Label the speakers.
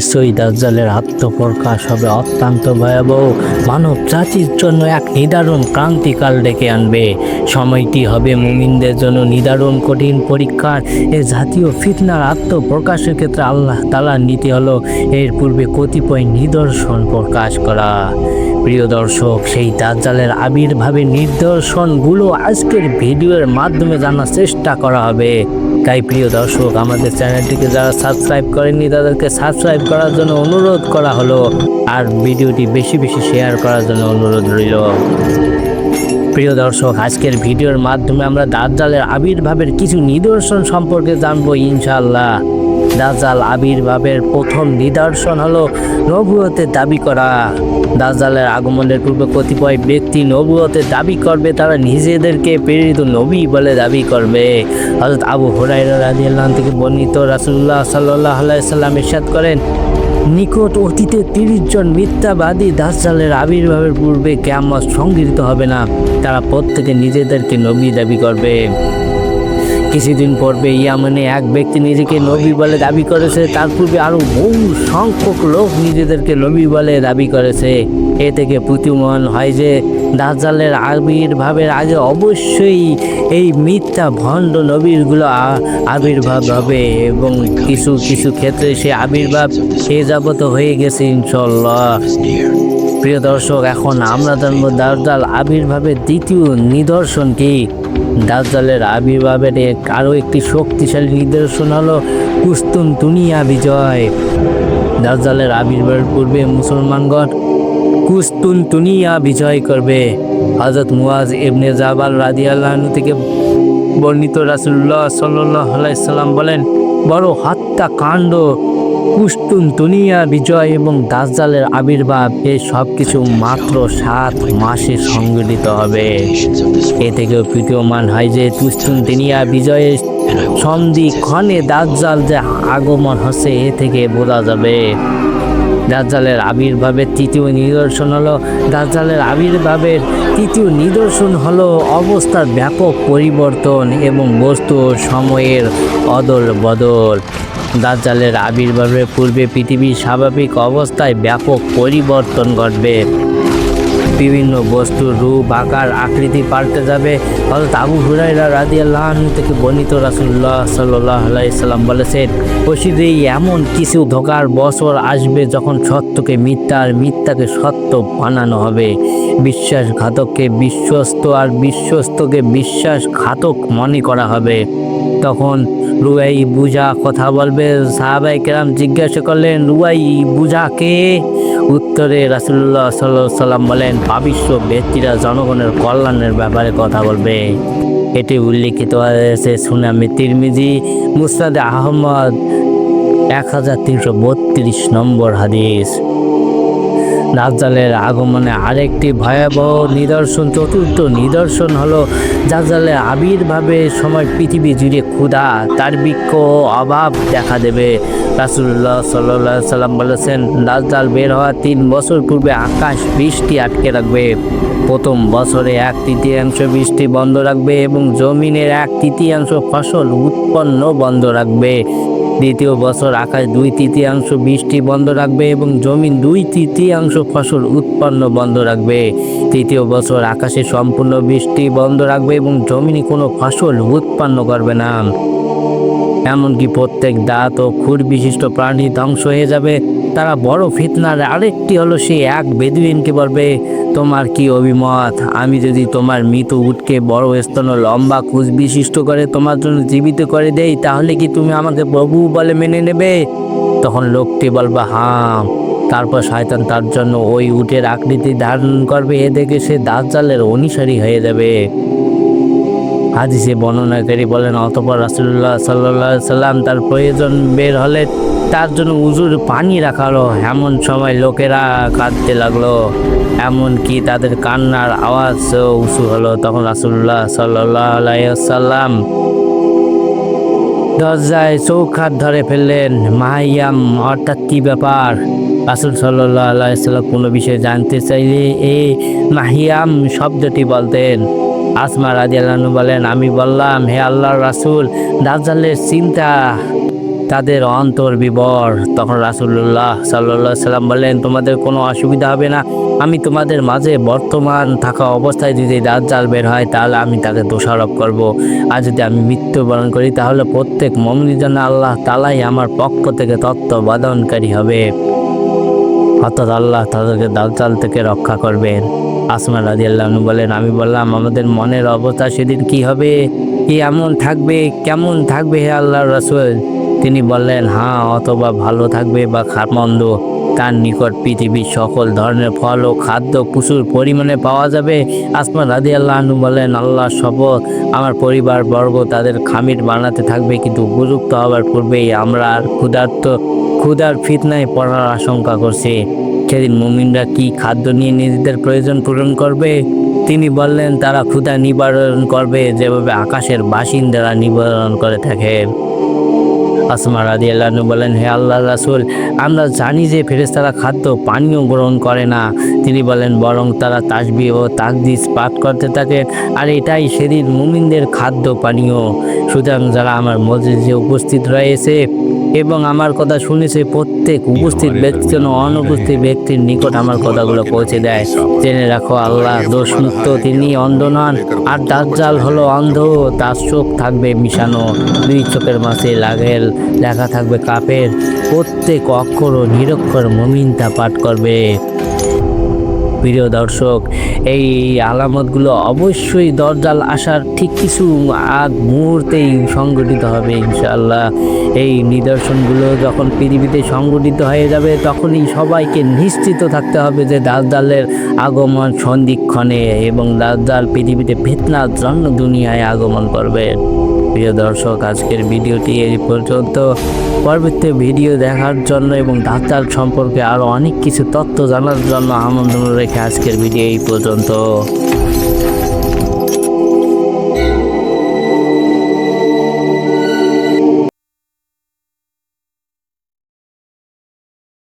Speaker 1: নিশ্চয়ই দাজ্জালের আত্মপ্রকাশ হবে অত্যন্ত ভয়াবহ, মানব জাতির জন্য এক নিদারুণ ক্রান্তিকাল ডেকে আনবে। সময়টি হবে মুমিনদের জন্য নিদারুণ কঠিন পরীক্ষার। এ জাতীয় ফিতনার আত্মপ্রকাশের ক্ষেত্রে আল্লাহ তাআলার নীতি হলো এর পূর্বে কতিপয় নিদর্শন প্রকাশ করা। প্রিয় দর্শক, সেই দাজ্জালের আবির্ভাবের নিদর্শনগুলো আজকের ভিডিওর মাধ্যমে জানার চেষ্টা করা হবে। তাই প্রিয় দর্শক, আমাদের চ্যানেলটিকে যারা সাবস্ক্রাইব করেননি তাদেরকে সাবস্ক্রাইব করার জন্য অনুরোধ করা হলো, আর ভিডিওটি বেশি বেশি শেয়ার করার জন্য অনুরোধ রইল। প্রিয় দর্শক, আজকের ভিডিওর মাধ্যমে আমরা দাজ্জালের আবির্ভাবের কিছু নিদর্শন সম্পর্কে জানবো ইনশাআল্লাহ। দাজ্জাল আবির্ভাবের প্রথম নিদর্শন হলো নবুয়তের দাবি করা। দাজ্জালের আগমনের পূর্বে কতিপয় ব্যক্তি নবুয়তের দাবি করবে, তারা নিজেদেরকে প্রেরিত নবী বলে দাবি করবে। হযরত আবু হুরায়রা রাদিয়াল্লাহু আনহু থেকে বর্ণিত, রাসূলুল্লাহ সাল্লাল্লাহু আলাইহি সাল্লাম ইরশাদ করেন, নিকট অতীতে 30 জন মিথ্যাবাদী দাজ্জালের আবির্ভাবের পূর্বে কিয়ামত সংঘটিত হবে না। তারা প্রত্যেকে নিজেদেরকে নবী দাবি করবে। কিছুদিন পূর্বে ইয়ামানে এক ব্যক্তি নিজেকে নবী বলে দাবি করেছে। তার পূর্বে আরও বহু সংখ্যক লোক নিজেদেরকে নবী বলে দাবি করেছে। এ থেকে প্রতীয়মান হয় যে দাজ্জালের আবির্ভাবের আগে অবশ্যই এই মিথ্যা ভণ্ড নবীরগুলো আবির্ভাব হবে, এবং কিছু কিছু ক্ষেত্রে সে আবির্ভাব এ যাবত হয়ে গেছে ইনশাআল্লাহ। প্রিয় দর্শক, এখন আমরা জানবো দাজ্জাল আবির্ভাবের দ্বিতীয় নিদর্শন কি। দাজ্জালের আবির্ভাবের আরও একটি শক্তিশালী নিদর্শন হলো কুস্তুনতুনিয়া বিজয়। দাজ্জালের আবির্ভাবের পূর্বে মুসলমানগণ কুস্তুনতুনিয়া বিজয় করবে। হযরত মুয়াজ ইবনে জাবাল রাদিয়াল্লাহু আনহু থেকে বর্ণিত, রাসূলুল্লাহ সাল্লাল্লাহু আলাইহি সাল্লাম বলেন, বড় হত্যাকাণ্ড, কুস্তুনতুনিয়া বিজয় এবং দাজ্জালের আবির্ভাব এই সব কিছু মাত্র 7 মাসে সংঘটিত হবে। এ থেকেও প্রতীয়মান হয় যে কুস্তুনতুনিয়া বিজয়ের সন্ধিক্ষণে দাজ্জাল যে আগমন হচ্ছে এ থেকে বোঝা যাবে। দাজ্জালের আবির্ভাবের তৃতীয় নিদর্শন হলো অবস্থার ব্যাপক পরিবর্তন এবং বস্তু ও সময়ের অদল বদল। দাজ্জালের আবির্ভাবের পূর্বে পৃথিবীর স্বাভাবিক অবস্থায় ব্যাপক পরিবর্তন ঘটবে। বিভিন্ন বস্তুর রূপ, আকার, আকৃতি পাল্টে যাবে। হযরত আবু হুরায়রা রাদিয়াল্লাহু আনহু থেকে বর্ণিত, রাসূলুল্লাহ সাল্লাল্লাহু আলাইহি সাল্লাম বলেছেন, অচিরেই এমন কিছু ধোঁকার বছর আসবে যখন সত্যকে মিথ্যা আর মিথ্যাকে সত্য বানানো হবে। বিশ্বাসঘাতককে বিশ্বস্ত আর বিশ্বস্তকে বিশ্বাসঘাতক মনে করা হবে। তখন রুয়াই বুঝা কথা বলবে। সাহাবায়ে কেরাম জিজ্ঞাসা করলেন, রুয়াই বুঝা কে? উত্তরে রাসূলুল্লাহ সাল্লাল্লাহু আলাইহি সাল্লাম বলেন, পাপিষ্ঠ ব্যক্তিরা জনগণের কল্যাণের ব্যাপারে কথা বলবে। এটি উল্লিখিত হয়েছে সুনানে তিরমিজি, মুসনাদে আহমদ 1332 নম্বর হাদিস। দাজ্জালের আগমনে আরেকটি ভয়াবহ নিদর্শন, চতুর্থ নিদর্শন হলো দাজ্জালের আবির্ভাবের সময় পৃথিবী জুড়ে ক্ষুধা, দুর্ভিক্ষ ও অভাব দেখা দেবে। রাসূলুল্লাহ সাল্লাল্লাহু আলাইহি সাল্লাম বলেছেন, দাজ্জাল বের হওয়ার 3 বছর পূর্বে আকাশ বৃষ্টি আটকে রাখবে। প্রথম বছরে 1/3 বৃষ্টি বন্ধ রাখবে এবং জমিনের 1/3 ফসল উৎপন্ন বন্ধ রাখবে। দ্বিতীয় বছর আকাশ 2/3 বৃষ্টি বন্ধ রাখবে এবং জমিন 2/3 ফসল উৎপন্ন বন্ধ রাখবে। তৃতীয় বছর আকাশে সম্পূর্ণ বৃষ্টি বন্ধ রাখবে এবং জমিনে কোনো ফসল উৎপন্ন করবে না। এমনকি প্রত্যেক দাঁত ও খুর বিশিষ্ট প্রাণী ধ্বংস হয়ে যাবে। তারা বড় ফিতনার আরেকটি হলো, সে এক বেদুইনকে বলবে, তোমার কি অভিমত? আমি যদি তোমার মৃত উটকে বড় স্তন লম্বা খুঁজ বিশিষ্ট করে তোমার জন্য জীবিত করে দেই, তাহলে কি তুমি আমাকে প্রভু বলে মেনে নেবে? তখন লোকটি বলবে, হ্যাঁ। তারপর শয়তান তার জন্য ওই উটের আকৃতি ধারণ করবে। এ দেখে সে দাজ্জালের অনুসারী হয়ে যাবে। হাদিসে বর্ণনাকারী বলেন, অতঃপর রাসূলুল্লাহ সাল্লাল্লাহু আলাইহি সাল্লাম তার প্রয়োজন বের হলে তার জন্য উজুর পানি রাখা হলো। এমন সময় লোকেরা কাঁদতে লাগলো, এমনকি তাদের কান্নার আওয়াজ উঁচু হলো। তখন রাসূলুল্লাহ সাল্লাল্লাহু আলাইহি সাল্লাম দরজায় চৌখাট ধরে ফেললেন। মাহিয়াম অর্থাৎ কি ব্যাপার? রাসূল সাল্লাল্লাহু আলাইহি সাল্লাম কোনো বিষয় জানতে চাইলে এই মাহিয়াম শব্দটি বলতেন। আসমা রাদিয়াল্লাহু আনহা বলেন, আমি বললাম, হে আল্লাহর রাসূল, দাজ্জালের চিন্তা তাদের অন্তর বিবর। তখন রাসূলুল্লাহ সাল্লাল্লাহু আলাইহি সাল্লাম বললেন, তোমাদের কোনো অসুবিধা হবে না। আমি তোমাদের মাঝে বর্তমান থাকা অবস্থায় যদি দাজ্জাল বের হয় তাহলে আমি তাকে দোষারোপ করব। আর যদি আমি মৃত্যুবরণ করি তাহলে প্রত্যেক মুমিনের জন্য আল্লাহ তাআলাই আমার পক্ষ থেকে তত্ত্বাবধানকারী হবে, অর্থাৎ আল্লাহ তাদেরকে দাজ্জাল থেকে রক্ষা করবেন। আসমা রাদিয়াল্লাহু আনহা বলেন, আমি বললাম, আমাদের মনের অবস্থা সেদিন কি হবে, কি এমন থাকবে, কেমন থাকবে হে আল্লাহর রাসূল? তিনি বললেন, হ্যাঁ, অথবা ভালো থাকবে বা মন্দ। তার নিকট পৃথিবীর সকল ধরনের ফল ও খাদ্য প্রচুর পরিমাণে পাওয়া যাবে। আসমা রাদিয়াল্লাহু আনহা বলেন, আল্লাহর শপথ, আমার পরিবার বর্গ তাদের খামির বানাতে থাকবে, কিন্তু উপযুক্ত হওয়ার পূর্বেই আমরা আর ক্ষুধার ফিতনায় পড়ার আশঙ্কা করছি। সেদিন মুমিনরা কি খাদ্য নিয়ে নিজেদের প্রয়োজন পূরণ করবে? তিনি বললেন, তারা ক্ষুধা নিবারণ করবে যেভাবে আকাশের বাসিন্দারা নিবারণ করে থাকে। আসমা রাদিয়াল্লাহু আনহা বলেন, হে আল্লাহর রাসূল, আমরা জানি যে ফেরেশতারা খাদ্য পানীয় গ্রহণ করে না। তিনি বলেন, বরং তারা তাসবিহ ও তাকদীস পাঠ করতে থাকে, আর এটাই সেদিন মুমিনদের খাদ্য পানীয়। সুতরাং যারা আমার মসজিদে উপস্থিত রয়েছে এবং আমার কথা শুনেছে, প্রত্যেক উপস্থিত ব্যক্তি যেন অনুপস্থিত ব্যক্তির নিকট আমার কথাগুলো পৌঁছে দেয়। জেনে রাখো, আল্লাহ দোষমুক্ত, তিনি অন্ধ নন। আর দাজ্জাল হলো অন্ধ, তার চোখ থাকবে মিশানো, দুই চোখের মাঝে লেখা থাকবে কাফের। প্রত্যেক অক্ষর ও নিরক্ষর মুমিন তা পাঠ করবে। প্রিয় দর্শক, এই আলামতগুলো অবশ্যই দাজ্জাল আসার ঠিক কিছু আগ মুহূর্তেই সংঘটিত হবে ইনশাআল্লাহ। এই নিদর্শনগুলো যখন পৃথিবীতে সংঘটিত হয়ে যাবে, তখনই সবাইকে নিশ্চিত থাকতে হবে যে দাজ্জালের আগমন সন্ধিক্ষণে, এবং দাজ্জাল পৃথিবীতে ফিতনার জন্য দুনিয়ায় আগমন করবে। প্রিয় দর্শক, আজকের ভিডিওটি এই পর্যন্ত। পরবর্তী ভিডিও দেখার জন্য এবং দাজ্জাল সম্পর্কে আরও অনেক কিছু তথ্য জানার জন্য আমন্ত্রণ রেখে আজকের ভিডিও এই পর্যন্ত।